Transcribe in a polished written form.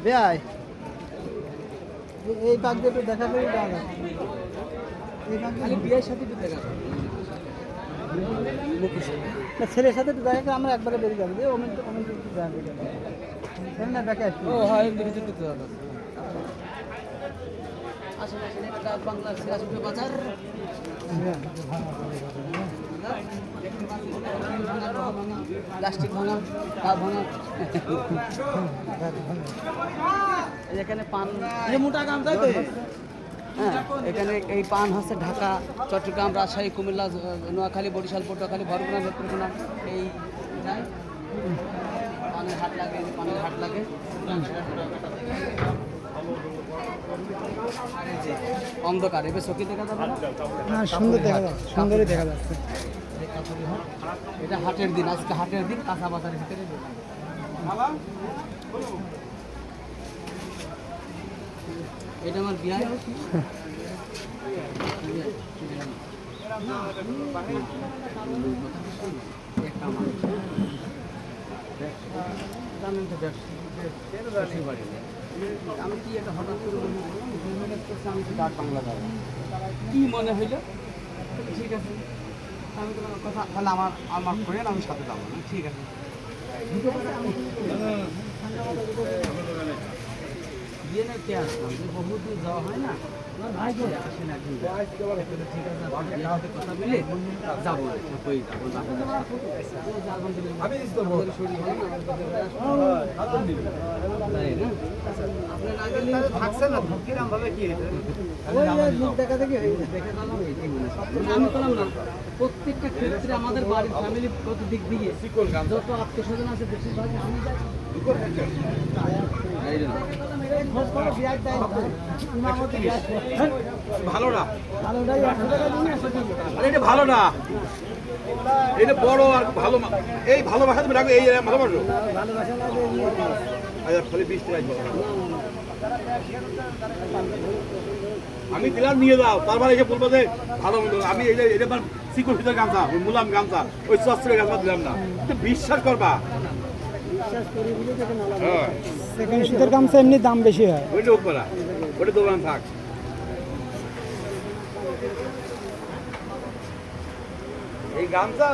বেয়াই এই পাক দিয়ে একটু দেখা করি এই পাক খালি বিয়ের সাথে একটু দেখা না ছেলের সাথে একটু দেখা করে আমরা একবারে বেরিয়ে যাবো যে অমিন একটু দেখা করি না দেখা আসছি ও হ্যাঁ এমনি কিছু করতে হবে আসলে এটা বাংলার সিরাজপুর বাজার প্লাস্টিক ভাঙা পা ভাঙা এখানে পান মোটা গাম তাই তো হ্যাঁ এখানে এই পান হচ্ছে ঢাকা চট্টগ্রাম রাজশাহী কুমিল্লা নোয়াখালী বরিশাল পটুয়াখালী বরগুনা নেত্রকোনা এই পানের হাট লাগে পানের হাট লাগে অন্ধকার এবার চোখে দেখা যাবে না সুন্দর দেখা যাচ্ছে সুন্দরই দেখা যাচ্ছে এটা হাটের দিন আজকে হাটের দিন কাঁচা বাজারের ভিতরে এটা আমার বিয়ে আমি কি একটা হঠাৎ করে আমি ডাক বাংলা যাবো কি মনে হইল ঠিক আছে আমি তোমার কথা তাহলে আমার করে আমি সাথে যাবো না ঠিক আছে বিয়ে না কে আসলাম বহু দূর যাওয়া হয় না আসেন একদিন ঠিক আছে কথা বলে যাবো প্রত্যেকটা ক্ষেত্রে আমাদের বাড়ির ফ্যামিলি কত দিক দিয়ে যত আত্মীয় স্বজন আছে বেশিরভাগ আমি ভালো না এটা ভালো না এটা বড় আর ভালো এই ভালোবাসা তুমি রাখো এই ভালোবাসো খালি 20 টাকা আমি দিলাম নিয়ে যাও তারপরে এসে বলবো যে ভালো মন্দ আমি এটা চিকন ভিতরে গামছা ওই মুলাম গামছা ওই চস্ত্রের গামছা দিলাম না তুমি বিশ্বাস করবা সেকেন্ড শীতের গামছা এমনি দাম বেশি হয় ওইটা হোক করা ওটা দোকান থাক এই গামছা